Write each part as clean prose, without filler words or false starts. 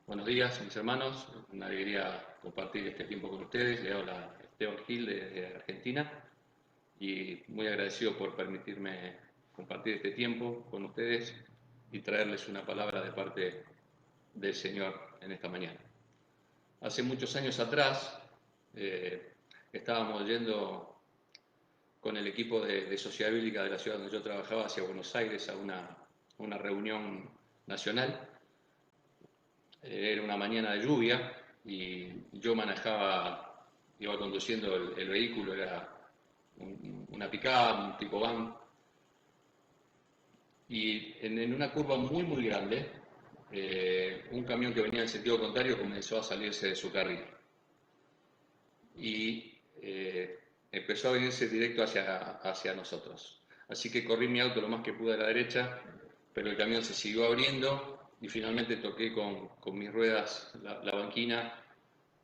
Buenos días, mis hermanos. Una alegría compartir este tiempo con ustedes. Le habla Esteban Gil de Argentina y muy agradecido por permitirme compartir este tiempo con ustedes y traerles una palabra de parte del Señor en esta mañana. Hace muchos años atrás estábamos yendo con el equipo de Sociedad Bíblica de la ciudad donde yo trabajaba hacia Buenos Aires a una reunión nacional. Era una mañana de lluvia y yo iba conduciendo el vehículo, era una pick-up, un tipo van, y en una curva muy grande, un camión que venía en sentido contrario comenzó a salirse de su carril y empezó a venirse directo hacia nosotros. Así que corrí mi auto lo más que pude a la derecha, pero el camión se siguió abriendo y finalmente toqué con mis ruedas la banquina.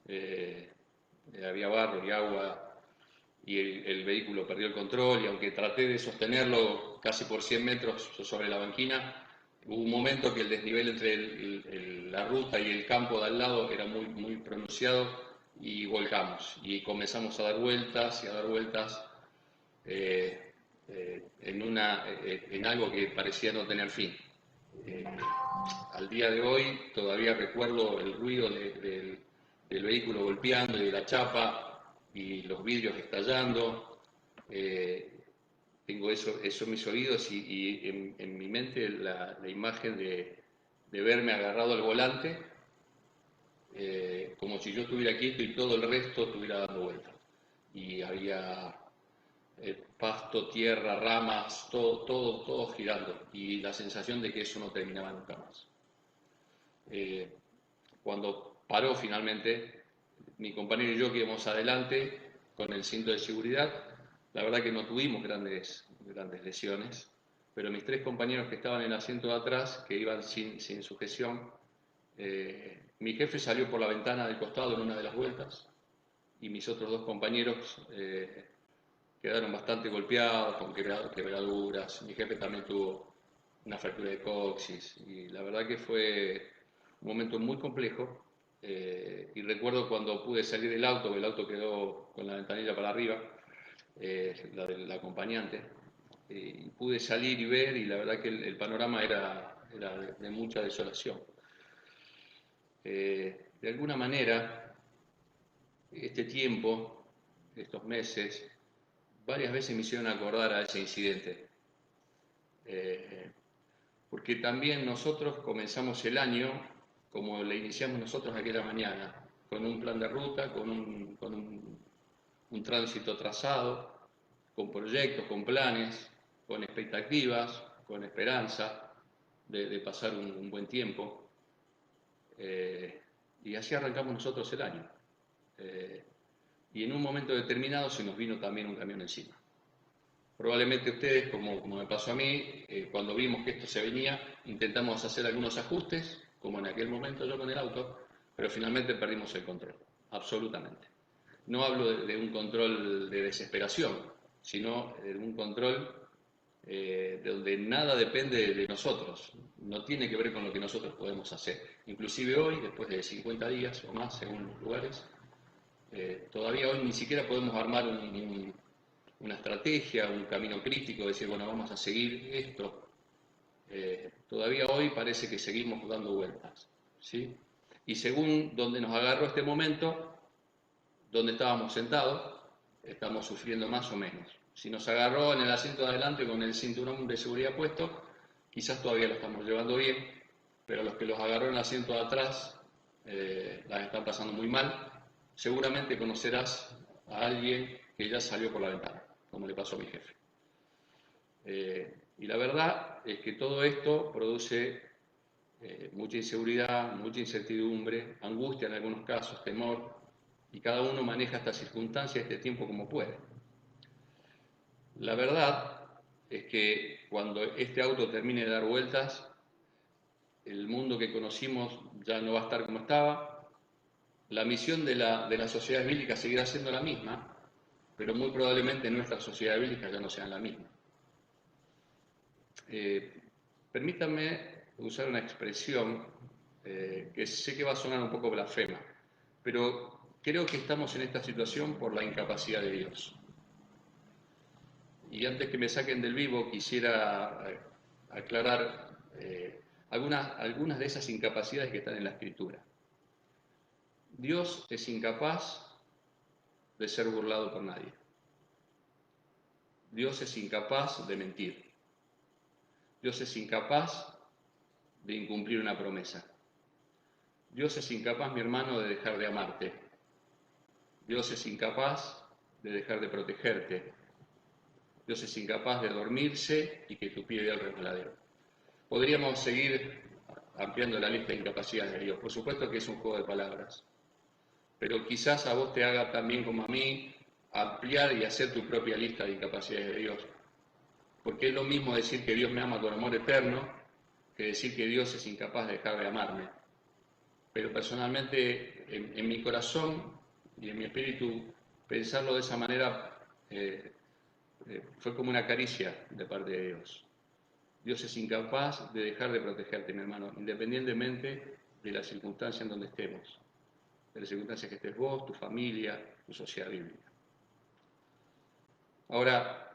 Había barro y agua y el vehículo perdió el control, y aunque traté de sostenerlo casi por 100 metros sobre la banquina, hubo un momento que el desnivel entre la ruta y el campo de al lado era muy pronunciado y volcamos y comenzamos a dar vueltas y a dar vueltas en algo que parecía no tener fin. Eh, Al día de hoy todavía recuerdo el ruido del vehículo golpeando y de la chapa y los vidrios estallando. Tengo eso en mis oídos y en mi mente la imagen de verme agarrado al volante, como si yo estuviera quieto y todo el resto estuviera dando vueltas. Y había pasto, tierra, ramas, todo girando, y la sensación de que eso no terminaba nunca más. Cuando paró finalmente, mi compañero y yo que íbamos adelante con el cinto de seguridad, la verdad que no tuvimos grandes lesiones, pero mis tres compañeros que estaban en el asiento de atrás, que iban sin sujeción, mi jefe salió por la ventana del costado en una de las vueltas y mis otros dos compañeros quedaron bastante golpeados, con quebraduras. Mi jefe también tuvo una fractura de coxis y la verdad que fue un momento muy complejo. Y recuerdo cuando pude salir del auto, el auto quedó con la ventanilla para arriba, la del acompañante, y pude salir y ver, y la verdad que el panorama era de mucha desolación. De alguna manera, este tiempo, estos meses, varias veces me hicieron acordar a ese incidente, porque también nosotros comenzamos el año como le iniciamos nosotros aquella mañana, con un plan de ruta, con un tránsito trazado, con proyectos, con planes, con expectativas, con esperanza de pasar un buen tiempo. Y así arrancamos nosotros el año. Y en un momento determinado se nos vino también un camión encima. Probablemente ustedes, como me pasó a mí, cuando vimos que esto se venía, intentamos hacer algunos ajustes, como en aquel momento yo con el auto, pero finalmente perdimos el control, absolutamente. No hablo de un control de desesperación, sino de un control de donde nada depende de nosotros, no tiene que ver con lo que nosotros podemos hacer. Inclusive hoy, después de 50 días o más según los lugares, todavía hoy ni siquiera podemos armar una estrategia, un camino crítico, decir, bueno, vamos a seguir esto. Todavía hoy parece que seguimos dando vueltas, ¿sí? Y según donde nos agarró este momento, donde estábamos sentados, estamos sufriendo más o menos. Si nos agarró en el asiento de adelante con el cinturón de seguridad puesto, quizás todavía lo estamos llevando bien, pero los que los agarró en el asiento de atrás las están pasando muy mal. Seguramente conocerás a alguien que ya salió por la ventana, como le pasó a mi jefe. Y la verdad es que todo esto produce mucha inseguridad, mucha incertidumbre, angustia en algunos casos, temor, y cada uno maneja esta circunstancia, este tiempo como puede. La verdad es que cuando este auto termine de dar vueltas, el mundo que conocimos ya no va a estar como estaba. La misión de la sociedad bíblica seguirá siendo la misma, pero muy probablemente nuestras sociedades bíblicas ya no sean la misma. Permítanme usar una expresión que sé que va a sonar un poco blasfema, pero creo que estamos en esta situación por la incapacidad de Dios. Y antes que me saquen del vivo, quisiera aclarar algunas de esas incapacidades que están en la Escritura. Dios es incapaz de ser burlado por nadie. Dios es incapaz de mentir. Dios es incapaz de incumplir una promesa. Dios es incapaz, mi hermano, de dejar de amarte. Dios es incapaz de dejar de protegerte. Dios es incapaz de dormirse y que tu pie dé al resbaladero. Podríamos seguir ampliando la lista de incapacidades de Dios. Por supuesto que es un juego de palabras, pero quizás a vos te haga también como a mí ampliar y hacer tu propia lista de incapacidades de Dios. Porque es lo mismo decir que Dios me ama con amor eterno que decir que Dios es incapaz de dejar de amarme. Pero personalmente, en mi corazón y en mi espíritu, pensarlo de esa manera fue como una caricia de parte de Dios. Dios es incapaz de dejar de protegerte, mi hermano, independientemente de la circunstancia en donde estemos, de las circunstancias que estés vos, tu familia, tu sociedad bíblica. Ahora,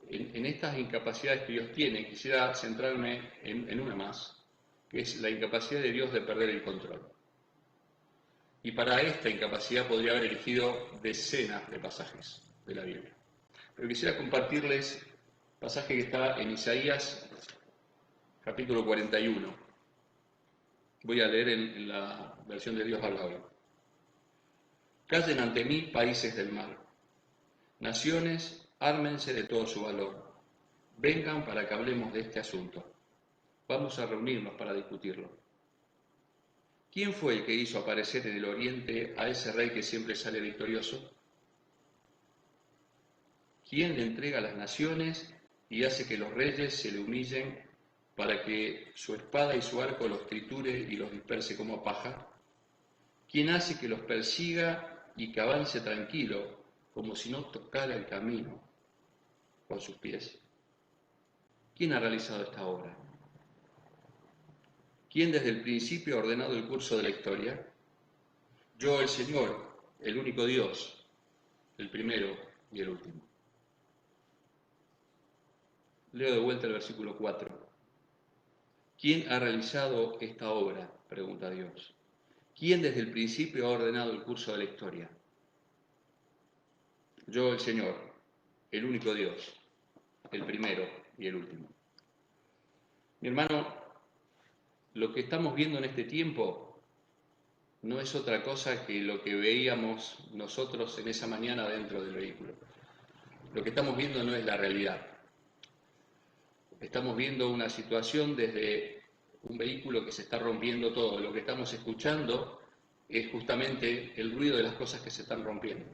en estas incapacidades que Dios tiene, quisiera centrarme en una más, que es la incapacidad de Dios de perder el control. Y para esta incapacidad podría haber elegido decenas de pasajes de la Biblia. Pero quisiera compartirles pasaje que está en Isaías, capítulo 41. Voy a leer en la versión de Dios habla hoy. Callen ante mí, países del mar. Naciones, ármense de todo su valor. Vengan para que hablemos de este asunto. Vamos a reunirnos para discutirlo. ¿Quién fue el que hizo aparecer en el oriente a ese rey que siempre sale victorioso? ¿Quién le entrega a las naciones y hace que los reyes se le humillen para que su espada y su arco los triture y los disperse como paja? ¿Quién hace que los persiga y que avance tranquilo, como si no tocara el camino con sus pies? ¿Quién ha realizado esta obra? ¿Quién desde el principio ha ordenado el curso de la historia? Yo, el Señor, el único Dios, el primero y el último. Leo de vuelta el versículo 4. ¿Quién ha realizado esta obra?, pregunta Dios. ¿Quién desde el principio ha ordenado el curso de la historia? Yo, el Señor, el único Dios, el primero y el último. Mi hermano, lo que estamos viendo en este tiempo no es otra cosa que lo que veíamos nosotros en esa mañana dentro del vehículo. Lo que estamos viendo no es la realidad. Estamos viendo una situación desde un vehículo que se está rompiendo todo. Lo que estamos escuchando es justamente el ruido de las cosas que se están rompiendo.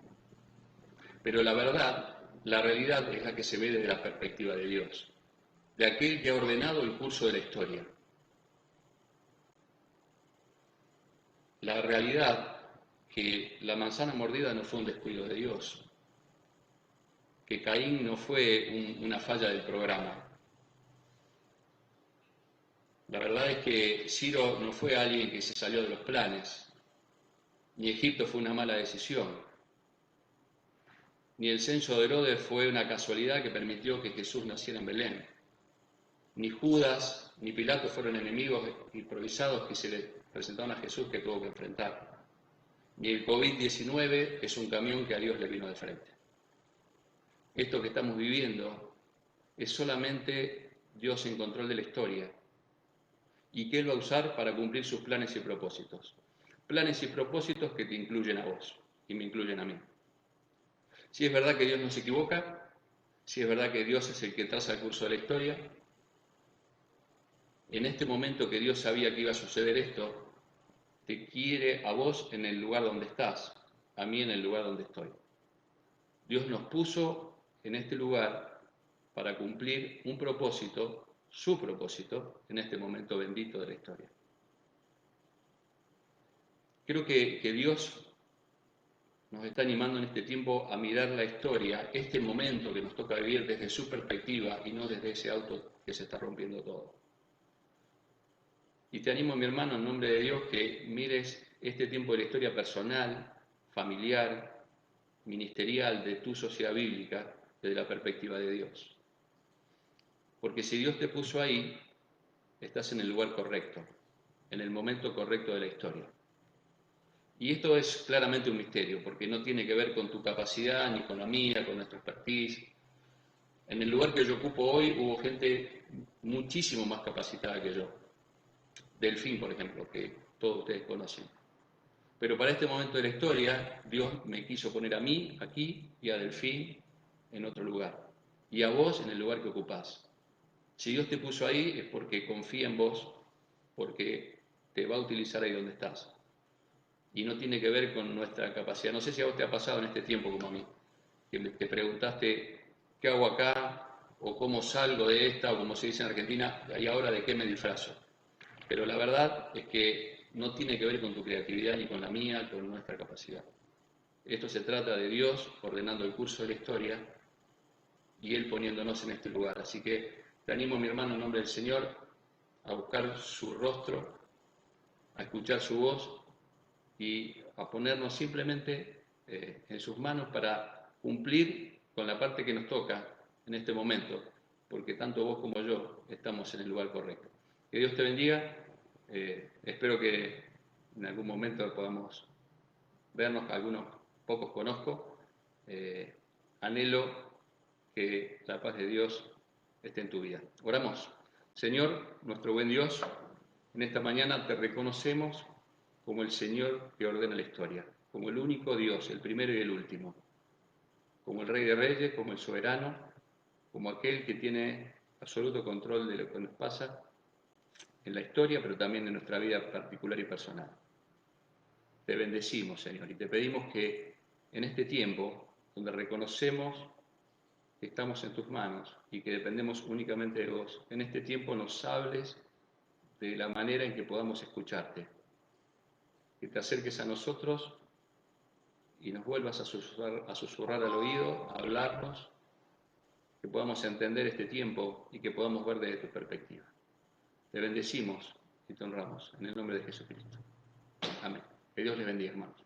Pero la verdad, la realidad es la que se ve desde la perspectiva de Dios, de aquel que ha ordenado el curso de la historia. La realidad que la manzana mordida no fue un descuido de Dios, que Caín no fue una falla del programa. La verdad es que Ciro no fue alguien que se salió de los planes, ni Egipto fue una mala decisión, ni el censo de Herodes fue una casualidad que permitió que Jesús naciera en Belén, ni Judas ni Pilato fueron enemigos improvisados que se le presentaron a Jesús que tuvo que enfrentar, ni el COVID-19 es un camión que a Dios le vino de frente. Esto que estamos viviendo es solamente Dios en control de la historia y que Él va a usar para cumplir sus planes y propósitos. Planes y propósitos que te incluyen a vos y me incluyen a mí. Si es verdad que Dios no se equivoca, si es verdad que Dios es el que traza el curso de la historia, en este momento que Dios sabía que iba a suceder esto, te quiere a vos en el lugar donde estás, a mí en el lugar donde estoy. Dios nos puso en este lugar para cumplir un propósito, su propósito, en este momento bendito de la historia. Creo que Dios nos está animando en este tiempo a mirar la historia, este momento que nos toca vivir desde su perspectiva y no desde ese auto que se está rompiendo todo. Y te animo, mi hermano, en nombre de Dios, que mires este tiempo de la historia personal, familiar, ministerial de tu sociedad bíblica desde la perspectiva de Dios. Porque si Dios te puso ahí, estás en el lugar correcto, en el momento correcto de la historia. Y esto es claramente un misterio, porque no tiene que ver con tu capacidad, ni con la mía, con nuestra expertise. En el lugar que yo ocupo hoy hubo gente muchísimo más capacitada que yo. Delfín, por ejemplo, que todos ustedes conocen. Pero para este momento de la historia, Dios me quiso poner a mí aquí y a Delfín en otro lugar. Y a vos en el lugar que ocupás. Si Dios te puso ahí es porque confía en vos, porque te va a utilizar ahí donde estás. Y no tiene que ver con nuestra capacidad. No sé si a vos te ha pasado en este tiempo como a mí, que te preguntaste qué hago acá, o cómo salgo de esta, o como se dice en Argentina, y ahora de qué me disfrazo. Pero la verdad es que no tiene que ver con tu creatividad ni con la mía, con nuestra capacidad. Esto se trata de Dios ordenando el curso de la historia y Él poniéndonos en este lugar. Así que te animo, mi hermano, en nombre del Señor, a buscar su rostro, a escuchar su voz y a ponernos simplemente en sus manos para cumplir con la parte que nos toca en este momento, porque tanto vos como yo estamos en el lugar correcto. Que Dios te bendiga. Espero que en algún momento podamos vernos, algunos pocos conozco. Anhelo que la paz de Dios esté en tu vida. Oramos. Señor, nuestro buen Dios, en esta mañana te reconocemos como el Señor que ordena la historia, como el único Dios, el primero y el último, como el Rey de Reyes, como el soberano, como aquel que tiene absoluto control de lo que nos pasa en la historia, pero también en nuestra vida particular y personal. Te bendecimos, Señor, y te pedimos que en este tiempo, donde reconocemos que estamos en tus manos y que dependemos únicamente de vos, en este tiempo nos hables de la manera en que podamos escucharte, que te acerques a nosotros y nos vuelvas a susurrar al oído, a hablarnos, que podamos entender este tiempo y que podamos ver desde tu perspectiva. Te bendecimos y te honramos en el nombre de Jesucristo. Amén. Que Dios les bendiga, hermanos.